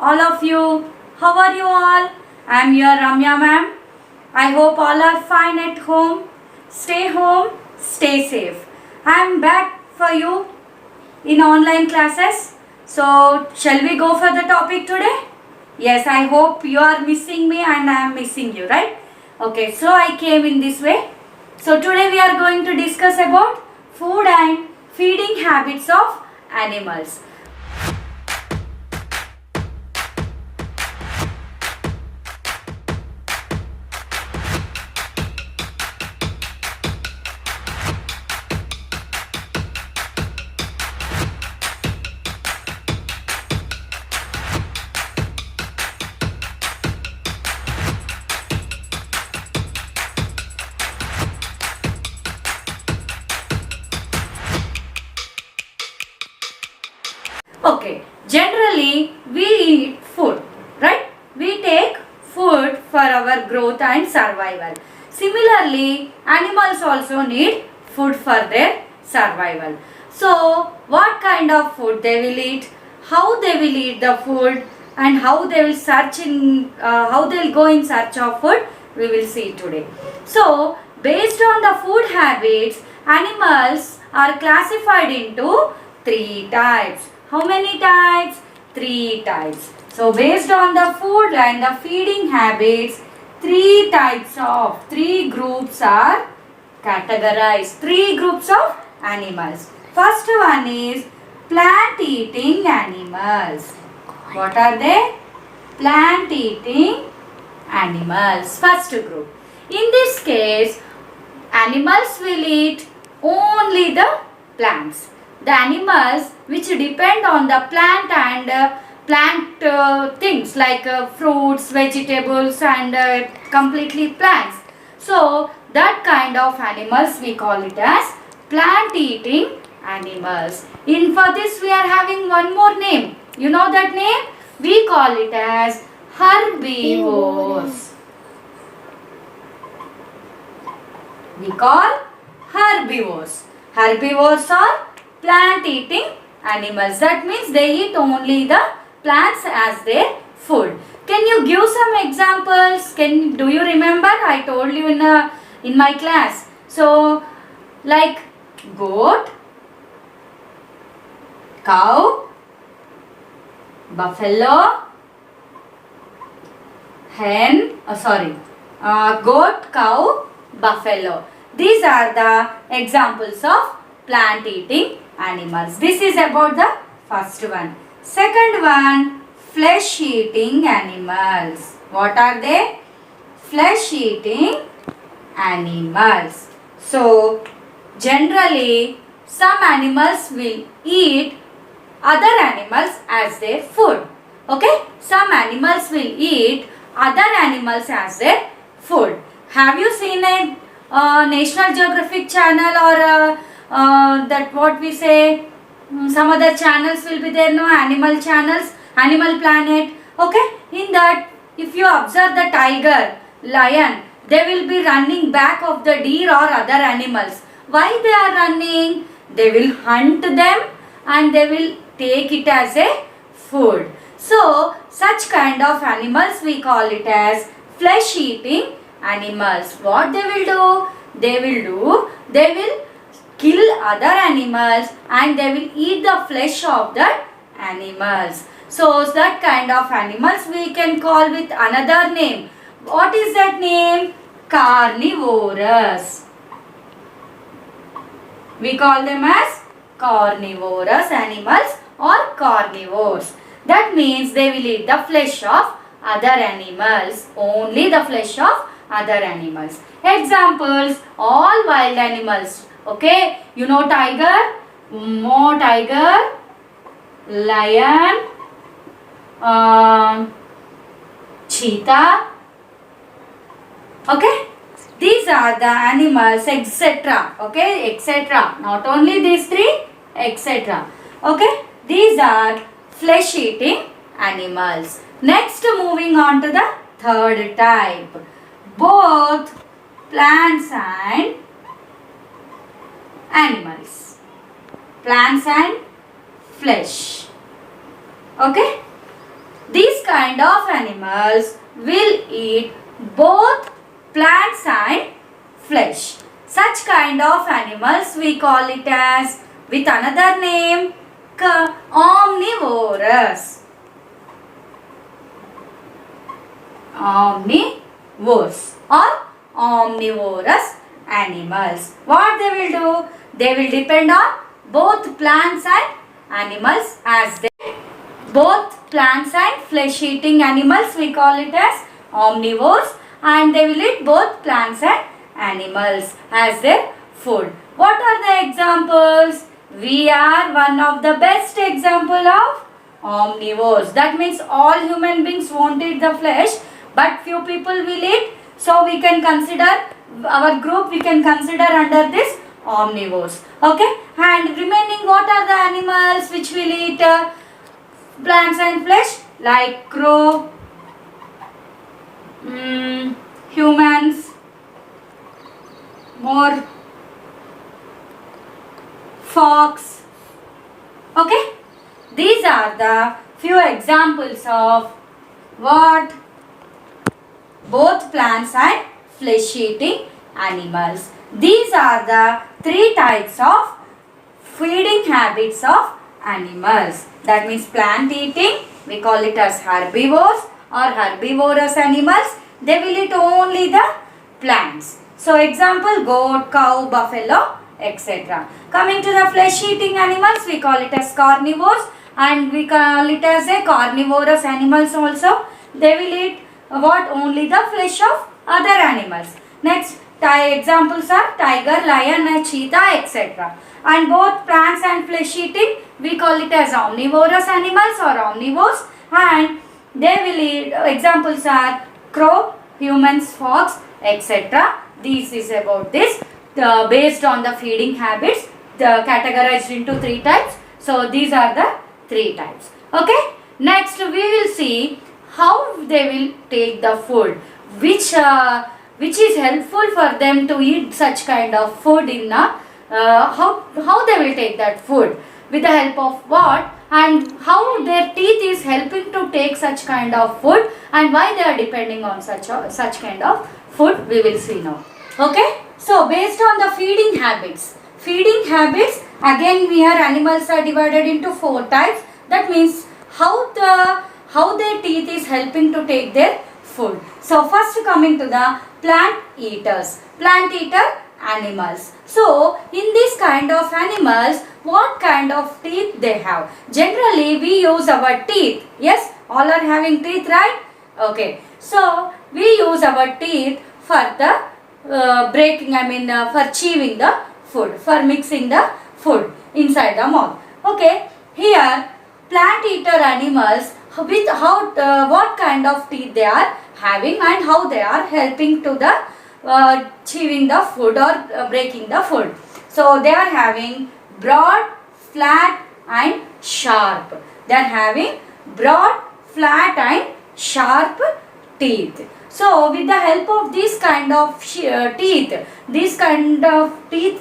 all of you. How are you all? I am your Ramya ma'am. I hope all are fine at home. Home, stay safe. I am back for you in online classes. So, shall we go for the topic today? Yes, I hope you are missing me and I am missing you, right? Okay, so I came in this way. So, today we are going to discuss about food and feeding habits of animals. Okay, generally we eat food, right? We take food for our growth and survival. Similarly, animals also need food for their survival. So, what kind of food they will eat, how they will eat the food, and how they will how they will go in search of food, we will see today. So, based on the food habits, animals are classified into three types. How many types? Three types. So based on the food and the feeding habits, three groups are categorized. Three groups of animals. First one is plant eating animals. What are they? Plant eating animals. First group. In this case, animals will eat only the plants. The animals which depend on the plant and plant things like fruits, vegetables and completely plants. So that kind of animals we call it as plant eating animals. For this we are having one more name. You know that name? We call it as herbivores. We call herbivores. Herbivores are plant eating animals. That means they eat only the plants as their food. Can you give some examples? Do you remember? I told you in my class. So like goat, cow, buffalo, goat, cow, buffalo. These are the examples of plant eating animals. This is about the first one. Second one, flesh eating animals. What are they? Flesh eating animals. So generally some animals will eat other animals as their food. Okay? Some animals will eat other animals as their food. Have you seen a National Geographic channel or that what we say, some other channels will be there, no, animal channels, Animal Planet. Okay, in that if you observe the tiger, lion, they will be running back of the deer or other animals. Why they are running? They will hunt them and they will take it as a food. So such kind of animals we call it as flesh eating animals. What they will do? They will kill other animals and they will eat the flesh of the animals. So that kind of animals we can call with another name. What is that name? Carnivorous. We call them as carnivorous animals or carnivores. That means they will eat the flesh of other animals. Only the flesh of other animals. Examples, all wild animals. Okay, you know tiger, lion, cheetah. Okay, these are the animals, etc. Okay, etc. Not only these three, etc. Okay, these are flesh eating animals. Next, moving on to the third type, both plants and animals. Plants and flesh. Okay. These kind of animals will eat both plants and flesh. Such kind of animals we call it as, with another name, omnivorous. Omnivores or omnivorous animals. What they will do? They will depend on both plants and animals, as they both plants and flesh eating animals we call it as omnivores, and they will eat both plants and animals as their food. What are the examples? We are one of the best example of omnivores. That means all human beings won't eat the flesh, but few people will eat. So we can consider our group, we can consider under this omnivores. Okay, and remaining, what are the animals which will eat plants and flesh? Like crow, humans, more fox. Okay, these are the few examples of what? Both plants and flesh eating animals. These are the three types of feeding habits of animals. That means plant eating, we call it as herbivores or herbivorous animals. They will eat only the plants. So example, goat, cow, buffalo, etc. Coming to the flesh eating animals, we call it as carnivores, and we call it as a carnivorous animals also. They will eat what? Only the flesh of other animals. Next examples are tiger, lion and cheetah, etc. And both plants and flesh eating, we call it as omnivorous animals or omnivores, and they will eat, examples are crow, humans, fox, etc. This is about this. Based on the feeding habits, categorized into three types. So these are the three types. Okay. Next we will see how they will take the food, which is helpful for them to eat such kind of food in how they will take that food, with the help of what, and how their teeth is helping to take such kind of food, and why they are depending on such kind of food, we will see now. Okay, so based on the feeding habits, again we are animals are divided into four types. That means how their teeth is helping to take their food. So first coming to the plant eater animals. So in this kind of animals, what kind of teeth they have? Generally we use our teeth. Yes, all are having teeth, right? Okay, so we use our teeth for the for chewing the food, for mixing the food inside the mouth. Okay, here plant eater animals, with what kind of teeth they are having and how they are helping to the chewing the food or breaking the food. So they are having broad, flat and sharp. They are having broad, flat and sharp teeth. So with the help of this kind of teeth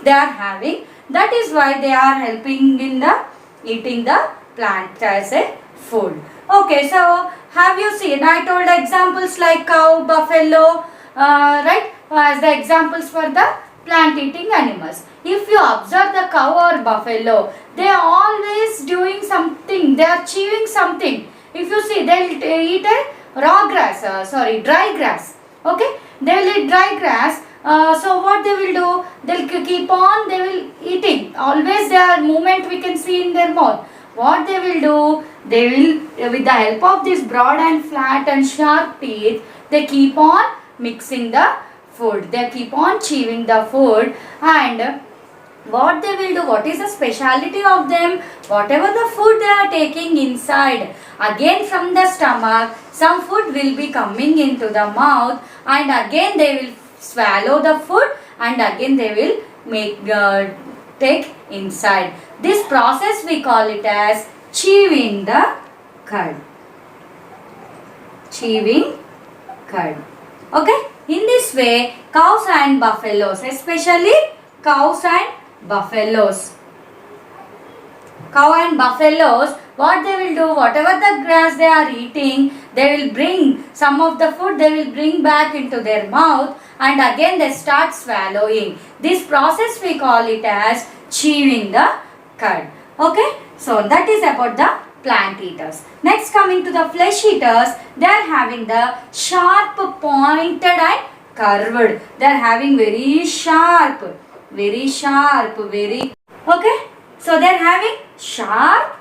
they are having, that is why they are helping in the eating the plant as a food. Okay, so have you seen, I told examples like cow, buffalo, right, as the examples for the plant eating animals. If you observe the cow or buffalo, they are always doing something, they are chewing something. If you see, they will eat a dry grass. Okay, they will eat dry grass. So what they will do, they will keep on, they will eating. Always their movement we can see in their mouth. What they will do, they will, with the help of this broad and flat and sharp teeth, they keep on mixing the food. They keep on chewing the food, and what they will do, what is the speciality of them? Whatever the food they are taking inside, again from the stomach, some food will be coming into the mouth, and again they will swallow the food, and again they will take inside. This process we call it as chewing the cud. Chewing cud. Okay. In this way, cows and buffaloes, especially cows and buffaloes, Cow and buffaloes, what they will do, whatever the grass they are eating, they will bring some of the food, they will bring back into their mouth, and again they start swallowing. This process we call it as chewing the cud. Okay, so that is about the plant eaters. Next, coming to the flesh eaters, they are having the sharp, pointed and curved. They are having very sharp, very, okay. So they are having sharp,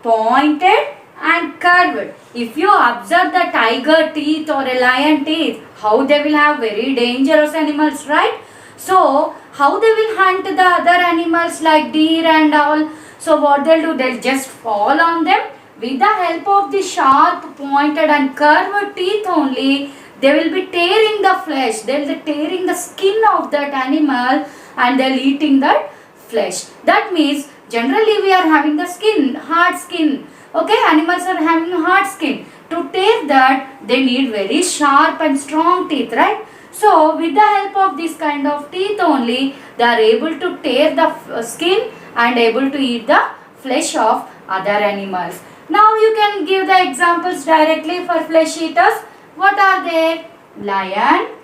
pointed and curved. If you observe the tiger teeth or a lion teeth, how they will have very dangerous animals, right? So how they will hunt the other animals like deer and all. So what they'll do, they'll just fall on them. With the help of the sharp, pointed and curved teeth only, they will be tearing the flesh, they will be tearing the skin of that animal and they will eating that flesh. That means generally we are having the skin, hard skin. Okay, animals are having hard skin. To tear that, they need very sharp and strong teeth, right? So with the help of this kind of teeth only, they are able to tear the skin and able to eat the flesh of other animals. Now you can give the examples directly for flesh eaters. What are they? Lion,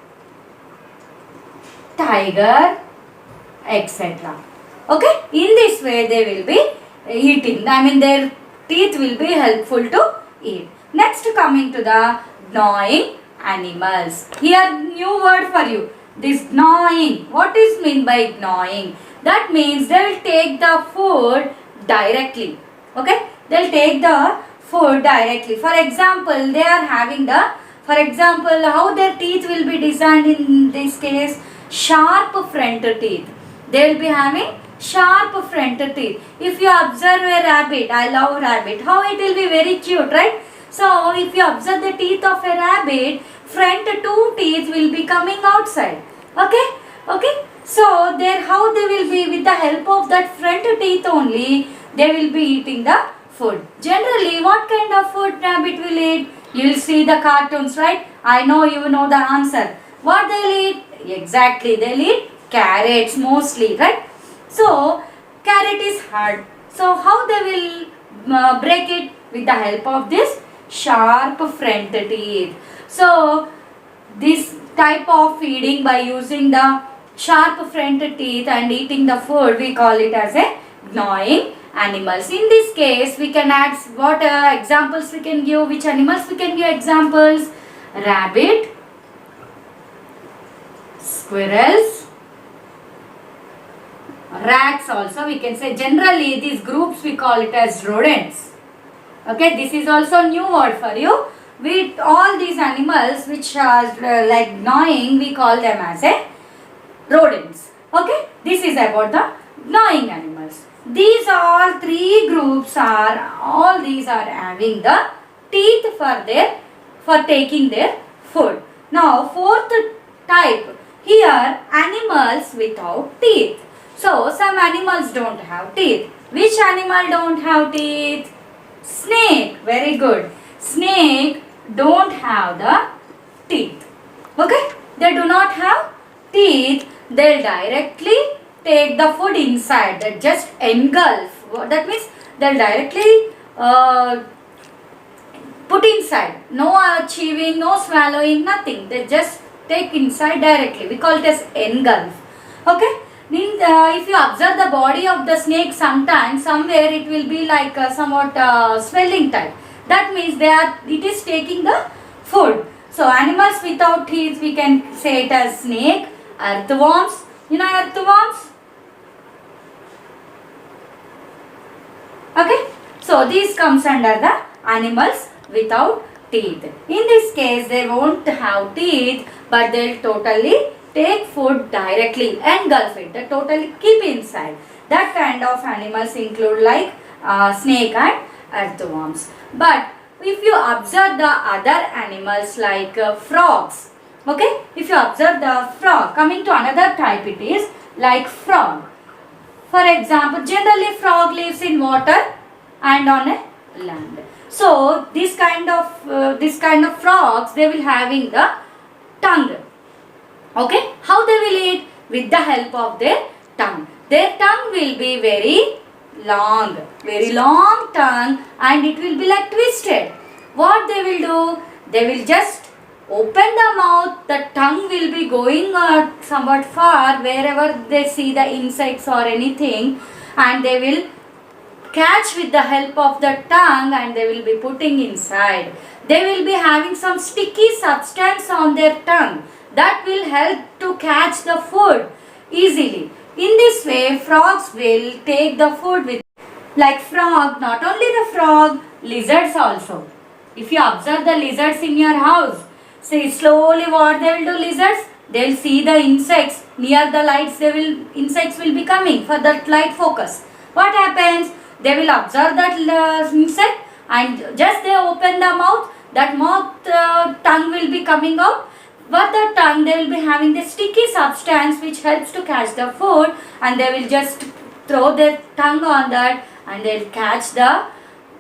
tiger, etc. Okay, in this way they will be eating. I mean their teeth will be helpful to eat. Next, coming to the gnawing animals. Here new word for you. This gnawing. What is mean by gnawing? That means they will take the food directly. Okay, they will take the food directly. For example, they are having the, for example, how their teeth will be designed in this case, sharp front teeth. They will be having sharp front teeth. If you observe a rabbit, I love rabbit, how it will be very cute, right? So if you observe the teeth of a rabbit, front two teeth will be coming outside. Okay. So there, how they will be, with the help of that front teeth only, they will be eating the food. Generally, what kind of food rabbit will eat? You will see the cartoons, right? I know you know the answer. What they'll eat? Exactly, they'll eat carrots mostly, right? So carrot is hard. So how they will break it? With the help of this sharp front teeth. So this type of feeding by using the sharp front teeth and eating the food, we call it as a gnawing animals. In this case, we can add what examples we can give, which animals we can give examples? Rabbit, squirrels, rats also we can say. Generally these groups we call it as rodents. Okay, this is also new word for you. With all these animals which are like gnawing, we call them as a rodents. Okay, this is about the gnawing animals. These all three groups are, all these are having the teeth for taking their food. Now fourth type, here animals without teeth. So some animals don't have teeth. Which animal don't have teeth? Snake. Very good. Snake don't have the teeth. Okay, they do not have teeth. They'll directly take the food inside. They just engulf. That means they'll directly put inside. No chewing, no swallowing, nothing. They just take inside directly. We call it as engulf. Okay. If you observe the body of the snake, sometimes somewhere it will be like somewhat swelling type. That means it is taking the food. So animals without teeth, we can say it as snake, earthworms. You know earthworms? Okay. So this comes under the animals without teeth. In this case, they won't have teeth, but they'll totally take food directly, engulf it, they totally keep inside. That kind of animals include like snake and earthworms. But if you observe the other animals like frogs, okay, if you observe the frog, coming to another type, it is like frog. For example, generally frog lives in water and on a land. So this kind of frogs, they will having the tongue. Okay, how they will eat? With the help of their tongue. Their tongue will be very long, very long tongue, and it will be like twisted. What they will do? They will just open the mouth, the tongue will be going somewhat far wherever they see the insects or anything, and they will catch with the help of the tongue and they will be putting inside. They will be having some sticky substance on their tongue that will help to catch the food easily. In this way, frogs will take the food with, like frog, not only the frog, lizards also. If you observe the lizards in your house, see slowly what they will do, lizards, they will see the insects near the lights, insects will be coming for that light focus. What happens? They will observe that insect and just they open the mouth, that tongue will be coming out. But the tongue, they will be having the sticky substance which helps to catch the food, and they will just throw their tongue on that and they will catch the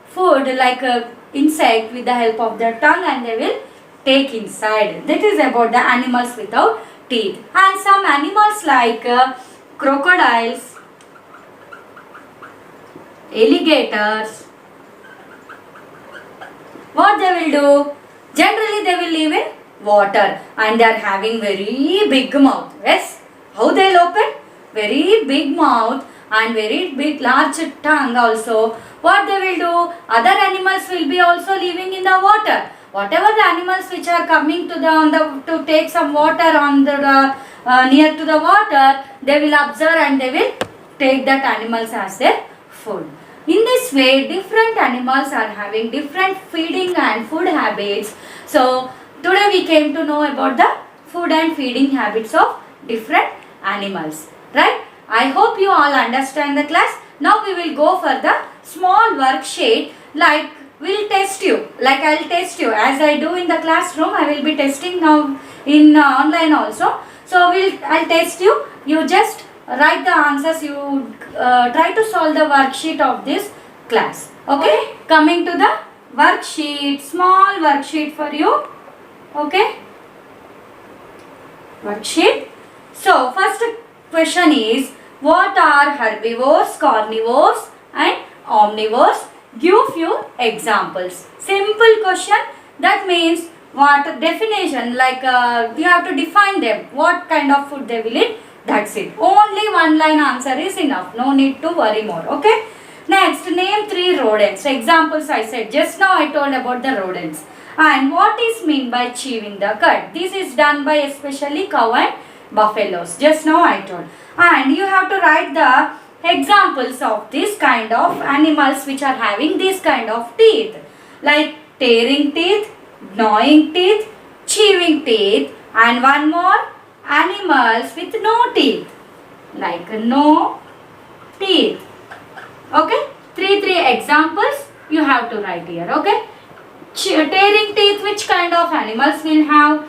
food like a insect with the help of their tongue, and they will take inside. That is about the animals without teeth. And some animals like crocodiles, alligators, what they will do? Generally they will live in water and they are having very big mouth. Yes, how they will open? Very big mouth and very big large tongue also. What they will do? Other animals will be also living in the water. Whatever the animals which are coming to to take some water on the near to the water, they will observe and they will take that animals as their food. In this way, different animals are having different feeding and food habits. So today we came to know about the food and feeding habits of different animals, right? I hope you all understand the class. Now we will go for the small worksheet, like we'll test you, like I'll test you as I do in the classroom. I will be testing now in online also. So I'll test you. You just write the answers. You try to solve the worksheet of this class. Okay? Coming to the worksheet, small worksheet for you. Okay? Worksheet. So first question is, what are herbivores, carnivores and omnivores? Give few examples. Simple question. That means what definition, like you have to define them. What kind of food they will eat. That's it. Only one line answer is enough. No need to worry more. Okay. Next, name 3 rodents. Examples I said. Just now I told about the rodents. And what is meant by chewing the cud? This is done by especially cow and buffaloes. Just now I told. And you have to write the examples of this kind of animals which are having this kind of teeth. Like tearing teeth, gnawing teeth, chewing teeth, and one more, animals with no teeth, like no teeth. Okay, three examples you have to write here. Okay, tearing teeth, which kind of animals will have?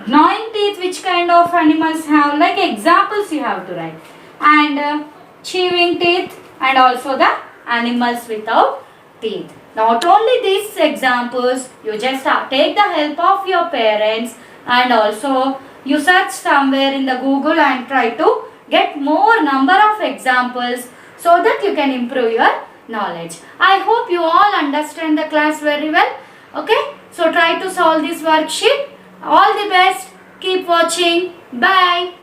Gnawing teeth, which kind of animals have? Like examples you have to write. And chewing teeth, and also the animals without teeth. Not only these examples, you just take the help of your parents, and also you search somewhere in the Google and try to get more number of examples so that you can improve your knowledge. I hope you all understand the class very well. Okay, so try to solve this worksheet. All the best. Keep watching. Bye.